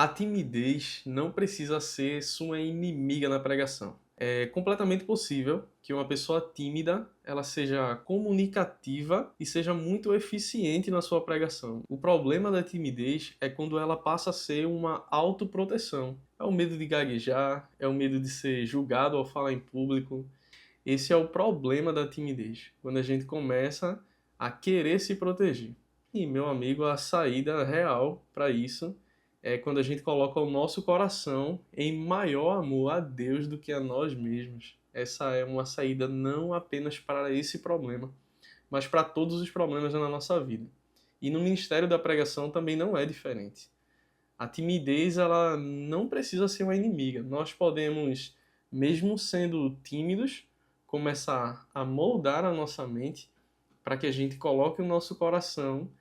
A timidez não precisa ser sua inimiga na pregação. É completamente possível que uma pessoa tímida ela seja comunicativa e seja muito eficiente na sua pregação. O problema da timidez é quando ela passa a ser uma autoproteção. É o medo de gaguejar, é o medo de ser julgado ao falar em público. Esse é o problema da timidez, quando a gente começa a querer se proteger. E, meu amigo, a saída real para isso é quando a gente coloca o nosso coração em maior amor a Deus do que a nós mesmos. Essa é uma saída não apenas para esse problema, mas para todos os problemas na nossa vida. E no ministério da pregação também não é diferente. A timidez, ela não precisa ser uma inimiga. Nós podemos, mesmo sendo tímidos, começar a moldar a nossa mente para que a gente coloque o nosso coração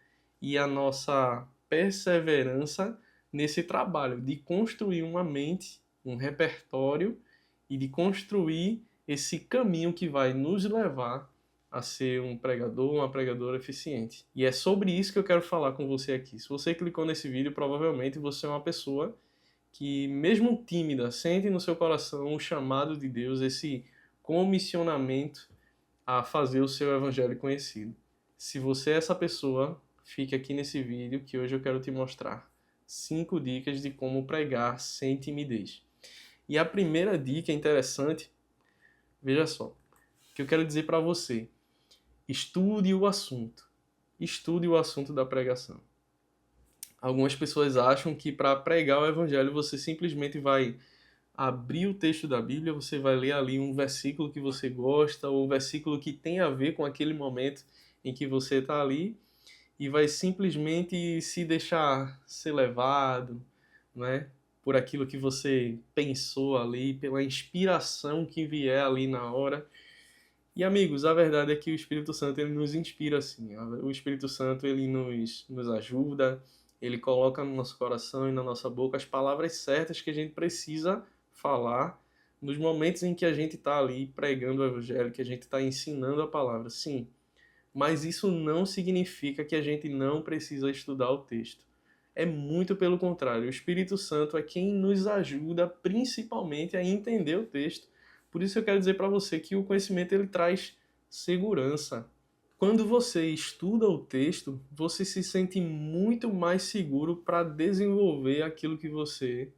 e a nossa perseverança nesse trabalho de construir uma mente, um repertório e de construir esse caminho que vai nos levar a ser um pregador, uma pregadora eficiente. E é sobre isso que eu quero falar com você aqui. Se você clicou nesse vídeo, provavelmente você é uma pessoa que, mesmo tímida, sente no seu coração o chamado de Deus, esse comissionamento a fazer o seu evangelho conhecido. Se você é essa pessoa, fique aqui nesse vídeo que hoje eu quero te mostrar 5 dicas de como pregar sem timidez. E a primeira dica é interessante, veja só, que eu quero dizer para você: estude o assunto. Estude o assunto da pregação. Algumas pessoas acham que para pregar o evangelho você simplesmente vai abrir o texto da Bíblia, você vai ler ali um versículo que você gosta, ou um versículo que tem a ver com aquele momento em que você está ali, e vai simplesmente se deixar ser levado, né, por aquilo que você pensou ali, pela inspiração que vier ali na hora. E amigos, a verdade é que o Espírito Santo ele nos inspira assim. O Espírito Santo ele nos ajuda, ele coloca no nosso coração e na nossa boca as palavras certas que a gente precisa falar nos momentos em que a gente está ali pregando o Evangelho, que a gente está ensinando a palavra. Sim, mas isso não significa que a gente não precisa estudar o texto. É muito pelo contrário. O Espírito Santo é quem nos ajuda principalmente a entender o texto. Por isso eu quero dizer para você que o conhecimento ele traz segurança. Quando você estuda o texto, você se sente muito mais seguro para desenvolver aquilo que você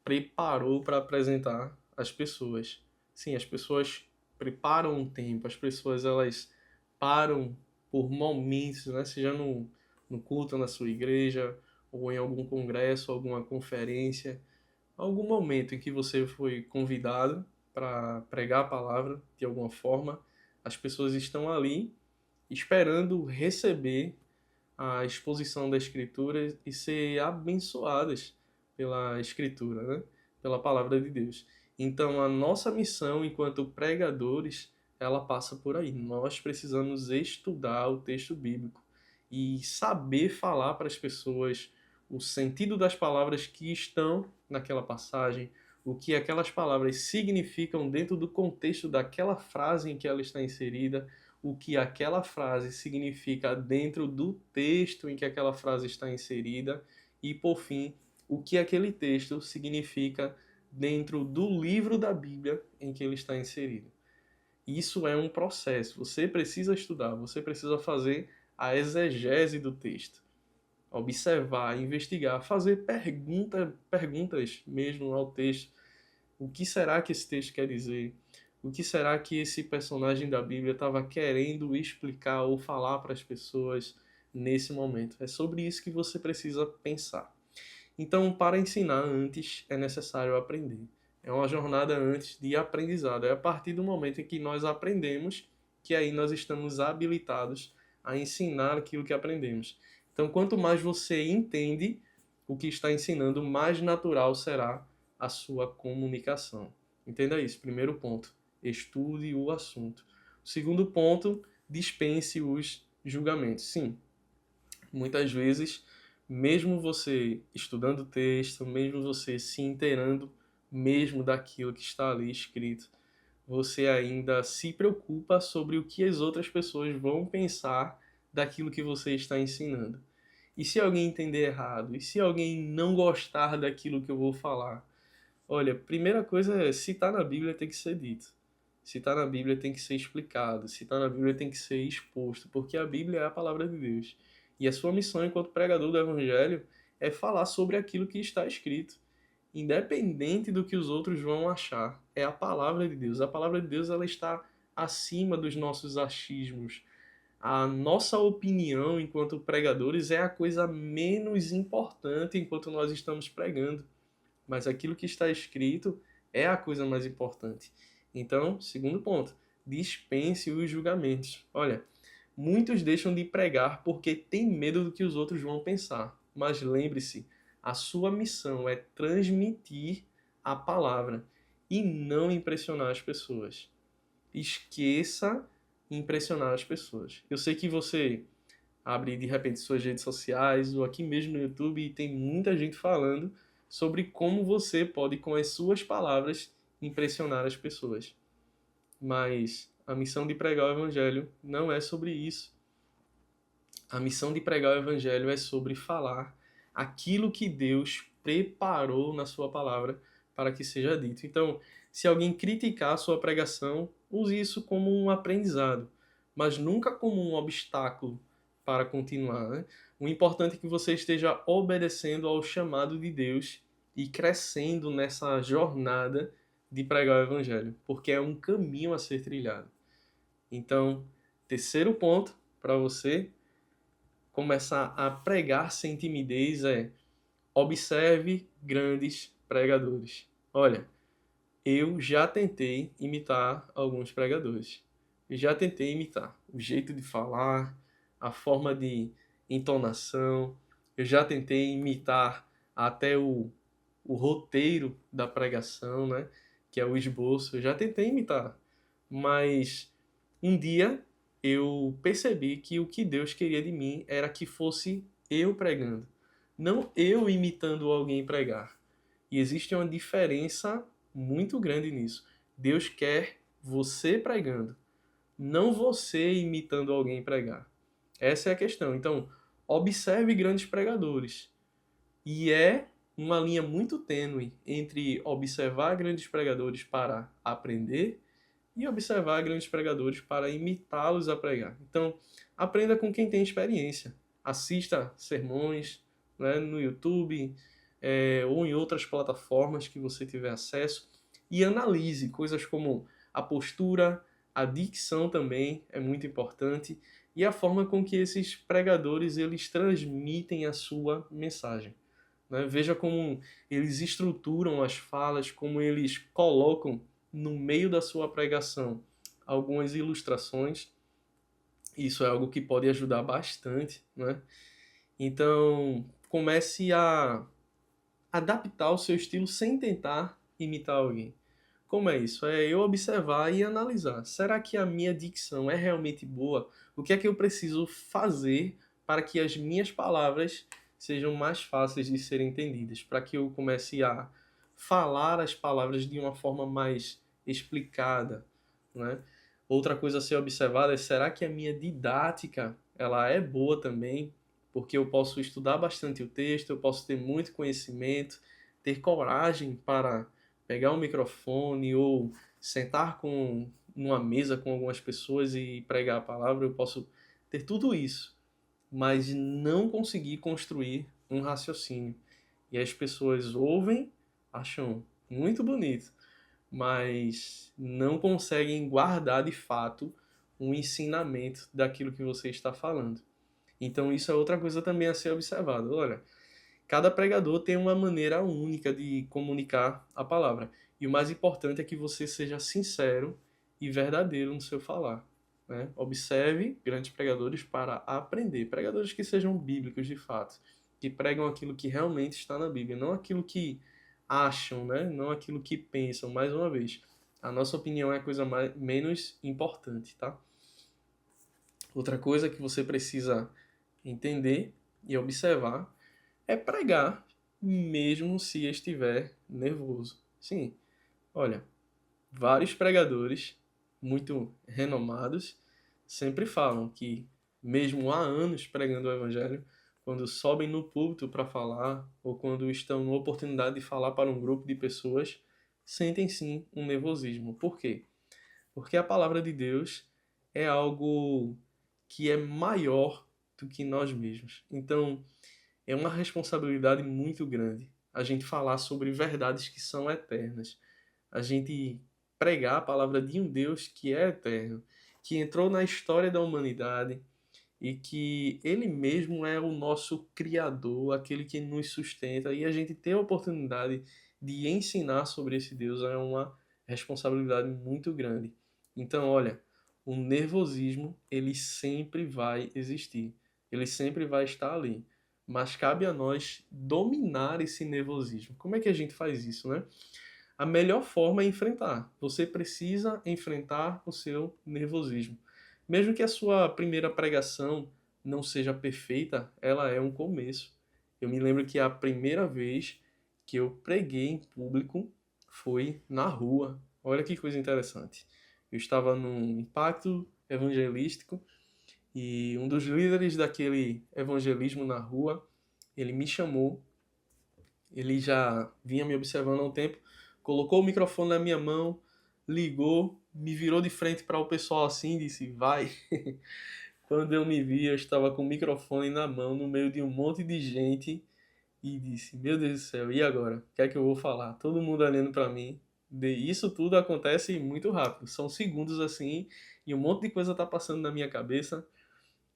preparou para apresentar às pessoas. Sim, as pessoas preparam um tempo, as pessoas elas param por momentos, né? Seja no culto na sua igreja, ou em algum congresso, alguma conferência, algum momento em que você foi convidado para pregar a palavra de alguma forma, as pessoas estão ali esperando receber a exposição da Escritura e ser abençoadas pela Escritura, né? Pela palavra de Deus. Então, a nossa missão enquanto pregadores, ela passa por aí. Nós precisamos estudar o texto bíblico e saber falar para as pessoas o sentido das palavras que estão naquela passagem, o que aquelas palavras significam dentro do contexto daquela frase em que ela está inserida, o que aquela frase significa dentro do texto em que aquela frase está inserida e, por fim, o que aquele texto significa dentro do livro da Bíblia em que ele está inserido. Isso é um processo. Você precisa estudar, você precisa fazer a exegese do texto, observar, investigar, fazer perguntas mesmo ao texto. O que será que esse texto quer dizer? O que será que esse personagem da Bíblia estava querendo explicar ou falar para as pessoas nesse momento? É sobre isso que você precisa pensar. Então, para ensinar antes, é necessário aprender. É uma jornada antes de aprendizado. É a partir do momento em que nós aprendemos que aí nós estamos habilitados a ensinar aquilo que aprendemos. Então, quanto mais você entende o que está ensinando, mais natural será a sua comunicação. Entenda isso. Primeiro ponto, estude o assunto. Segundo ponto, dispense os julgamentos. Sim, muitas vezes, mesmo você estudando o texto, mesmo você se inteirando mesmo daquilo que está ali escrito, você ainda se preocupa sobre o que as outras pessoas vão pensar daquilo que você está ensinando. E se alguém entender errado? E se alguém não gostar daquilo que eu vou falar? Olha, primeira coisa é, se tá na Bíblia tem que ser dito. Se tá na Bíblia tem que ser explicado. Se tá na Bíblia tem que ser exposto, porque a Bíblia é a palavra de Deus. E a sua missão enquanto pregador do Evangelho é falar sobre aquilo que está escrito, independente do que os outros vão achar. É a palavra de Deus. A palavra de Deus ela está acima dos nossos achismos. A nossa opinião enquanto pregadores é a coisa menos importante enquanto nós estamos pregando, mas aquilo que está escrito é a coisa mais importante. Então, segundo ponto, dispense os julgamentos. Olha, muitos deixam de pregar porque têm medo do que os outros vão pensar. Mas lembre-se, a sua missão é transmitir a palavra e não impressionar as pessoas. Esqueça impressionar as pessoas. Eu sei que você abre de repente suas redes sociais ou aqui mesmo no YouTube e tem muita gente falando sobre como você pode, com as suas palavras, impressionar as pessoas. Mas a missão de pregar o Evangelho não é sobre isso. A missão de pregar o Evangelho é sobre falar aquilo que Deus preparou na sua palavra para que seja dito. Então, se alguém criticar a sua pregação, use isso como um aprendizado, mas nunca como um obstáculo para continuar, né? O importante é que você esteja obedecendo ao chamado de Deus e crescendo nessa jornada de pregar o Evangelho, porque é um caminho a ser trilhado. Então, terceiro ponto para você começar a pregar sem timidez é observe grandes pregadores. Olha, eu já tentei imitar alguns pregadores. Já tentei imitar o jeito de falar, a forma de entonação. Eu já tentei imitar até o roteiro da pregação, né? Que é o esboço. Eu já tentei imitar. Mas um dia eu percebi que o que Deus queria de mim era que fosse eu pregando, não eu imitando alguém pregar. E existe uma diferença muito grande nisso. Deus quer você pregando, não você imitando alguém pregar. Essa é a questão. Então, observe grandes pregadores. E é uma linha muito tênue entre observar grandes pregadores para aprender e observar grandes pregadores para imitá-los a pregar. Então, aprenda com quem tem experiência. Assista sermões, né, no YouTube, ou em outras plataformas que você tiver acesso e analise coisas como a postura, a dicção também é muito importante e a forma com que esses pregadores eles transmitem a sua mensagem. Né? Veja como eles estruturam as falas, como eles colocam no meio da sua pregação algumas ilustrações. Isso é algo que pode ajudar bastante, né? Então, comece a adaptar o seu estilo sem tentar imitar alguém. Como é isso? É eu observar e analisar. Será que a minha dicção é realmente boa? O que é que eu preciso fazer para que as minhas palavras sejam mais fáceis de serem entendidas? Para que eu comece a falar as palavras de uma forma mais explicada, né? Outra coisa a ser observada é, será que a minha didática ela é boa também? Porque eu posso estudar bastante o texto, eu posso ter muito conhecimento, ter coragem para pegar um microfone ou sentar numa mesa com algumas pessoas e pregar a palavra, eu posso ter tudo isso, mas não conseguir construir um raciocínio. E as pessoas ouvem, acham muito bonito, mas não conseguem guardar de fato um ensinamento daquilo que você está falando. Então isso é outra coisa também a ser observado. Olha, cada pregador tem uma maneira única de comunicar a palavra. E o mais importante é que você seja sincero e verdadeiro no seu falar. Né? Observe grandes pregadores para aprender. Pregadores que sejam bíblicos de fato. Que pregam aquilo que realmente está na Bíblia. Não aquilo que acham, né? Não aquilo que pensam. Mais uma vez, a nossa opinião é a coisa menos importante, tá? Outra coisa que você precisa entender e observar é pregar mesmo se estiver nervoso. Sim, olha, vários pregadores muito renomados sempre falam que mesmo há anos pregando o evangelho, quando sobem no púlpito para falar, ou quando estão numa oportunidade de falar para um grupo de pessoas, sentem sim um nervosismo. Por quê? Porque a palavra de Deus é algo que é maior do que nós mesmos. Então, é uma responsabilidade muito grande a gente falar sobre verdades que são eternas. A gente pregar a palavra de um Deus que é eterno, que entrou na história da humanidade e que Ele mesmo é o nosso Criador, aquele que nos sustenta, e a gente ter a oportunidade de ensinar sobre esse Deus é uma responsabilidade muito grande. Então, olha, o nervosismo, ele sempre vai existir, ele sempre vai estar ali, mas cabe a nós dominar esse nervosismo. Como é que a gente faz isso, né? A melhor forma é enfrentar. Você precisa enfrentar o seu nervosismo. Mesmo que a sua primeira pregação não seja perfeita, ela é um começo. Eu me lembro que a primeira vez que eu preguei em público foi na rua. Olha que coisa interessante. Eu estava num impacto evangelístico e um dos líderes daquele evangelismo na rua, ele me chamou. Ele já vinha me observando há um tempo, colocou o microfone na minha mão, ligou, me virou de frente para o pessoal assim e disse: vai. Quando eu me vi, eu estava com o microfone na mão, no meio de um monte de gente, e disse: meu Deus do céu, e agora? O que é que eu vou falar? Todo mundo olhando para mim. Isso tudo acontece muito rápido, são segundos assim, e um monte de coisa está passando na minha cabeça.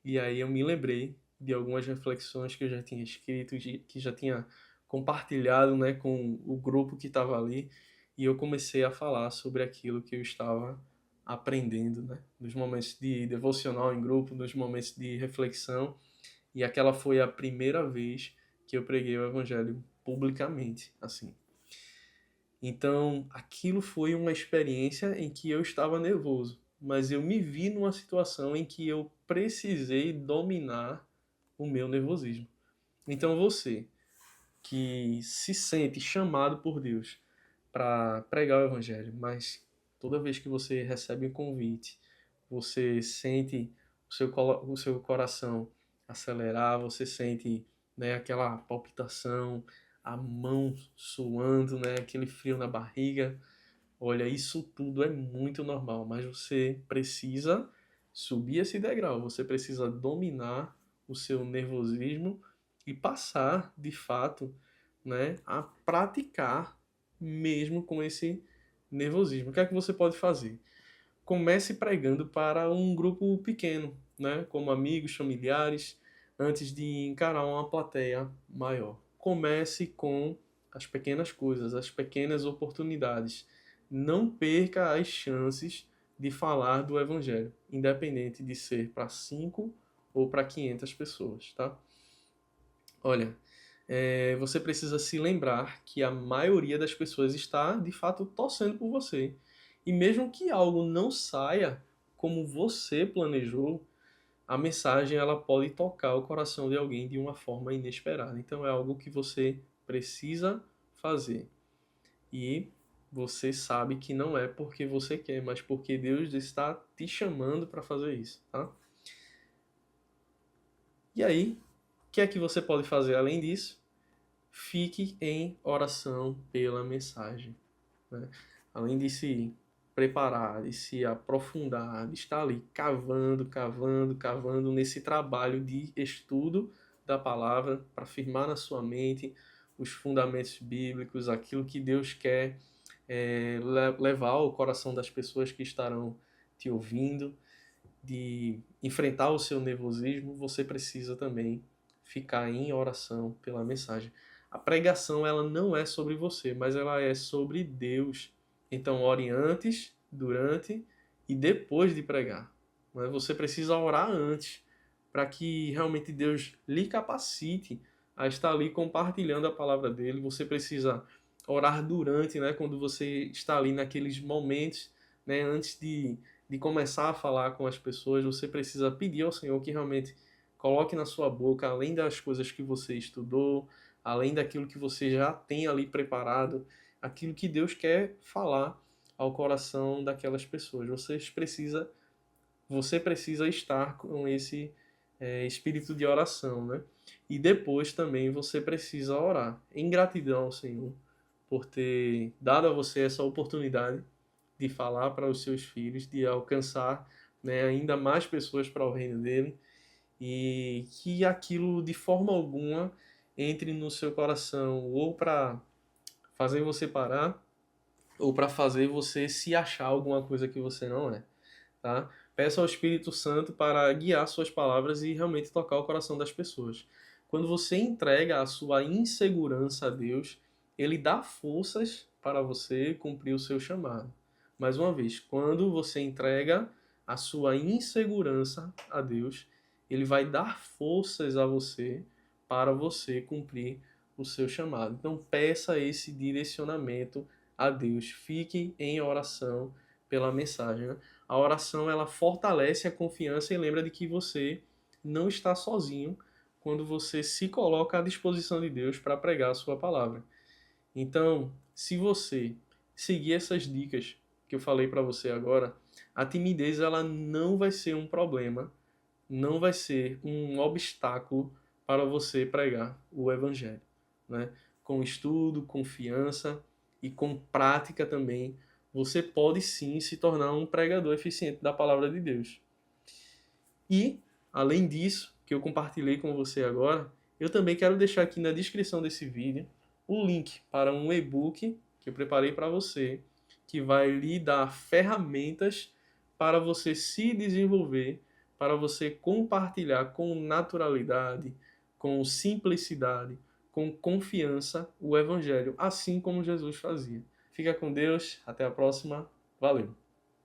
E aí eu me lembrei de algumas reflexões que eu já tinha escrito, que já tinha compartilhado, né, com o grupo que estava ali, e eu comecei a falar sobre aquilo que eu estava aprendendo, né, nos momentos de devocional em grupo, nos momentos de reflexão, e aquela foi a primeira vez que eu preguei o evangelho publicamente, assim. Então, aquilo foi uma experiência em que eu estava nervoso, mas eu me vi numa situação em que eu precisei dominar o meu nervosismo. Então, você que se sente chamado por Deus para pregar o evangelho, mas toda vez que você recebe um convite, você sente o seu coração acelerar, você sente, né, aquela palpitação, a mão suando, né, aquele frio na barriga. Olha, isso tudo é muito normal, mas você precisa subir esse degrau, você precisa dominar o seu nervosismo e passar, de fato, né, a praticar mesmo com esse nervosismo. O que é que você pode fazer? Comece pregando para um grupo pequeno, né, como amigos, familiares, antes de encarar uma plateia maior. Comece com as pequenas coisas, as pequenas oportunidades. Não perca as chances de falar do Evangelho, independente de ser para 5 ou para 500 pessoas, tá? Olha, você precisa se lembrar que a maioria das pessoas está, de fato, torcendo por você. E mesmo que algo não saia como você planejou, a mensagem ela pode tocar o coração de alguém de uma forma inesperada. Então é algo que você precisa fazer. E você sabe que não é porque você quer, mas porque Deus está te chamando para fazer isso, tá? E aí, o que é que você pode fazer além disso? Fique em oração pela mensagem, né? Além de se preparar, de se aprofundar, de estar ali cavando, cavando, cavando nesse trabalho de estudo da palavra para firmar na sua mente os fundamentos bíblicos, aquilo que Deus quer levar ao coração das pessoas que estarão te ouvindo, de enfrentar o seu nervosismo, você precisa também ficar em oração pela mensagem. A pregação ela não é sobre você, mas ela é sobre Deus. Então ore antes, durante e depois de pregar. Você precisa orar antes para que realmente Deus lhe capacite a estar ali compartilhando a palavra dele. Você precisa orar durante, né, quando você está ali naqueles momentos, né, antes de começar a falar com as pessoas, você precisa pedir ao Senhor que realmente coloque na sua boca, além das coisas que você estudou, além daquilo que você já tem ali preparado, aquilo que Deus quer falar ao coração daquelas pessoas. Você precisa estar com esse espírito de oração, né? E depois também você precisa orar em gratidão ao Senhor por ter dado a você essa oportunidade de falar para os seus filhos, de alcançar, né, ainda mais pessoas para o reino dele, e que aquilo de forma alguma entre no seu coração ou para fazer você parar ou para fazer você se achar alguma coisa que você não é, tá? Peça ao Espírito Santo para guiar suas palavras e realmente tocar o coração das pessoas. Quando você entrega a sua insegurança a Deus, ele dá forças para você cumprir o seu chamado. Mais uma vez, quando você entrega a sua insegurança a Deus, ele vai dar forças a você para você cumprir o seu chamado. Então, peça esse direcionamento a Deus. Fique em oração pela mensagem, né? A oração ela fortalece a confiança e lembra de que você não está sozinho quando você se coloca à disposição de Deus para pregar a sua palavra. Então, se você seguir essas dicas que eu falei para você agora, a timidez ela não vai ser um problema, não vai ser um obstáculo para você pregar o evangelho, né? Com estudo, confiança e com prática também, você pode sim se tornar um pregador eficiente da palavra de Deus. E, além disso, que eu compartilhei com você agora, eu também quero deixar aqui na descrição desse vídeo o link para um e-book que eu preparei para você, que vai lhe dar ferramentas para você se desenvolver, para você compartilhar com naturalidade, com simplicidade, com confiança o Evangelho, assim como Jesus fazia. Fica com Deus, até a próxima, valeu!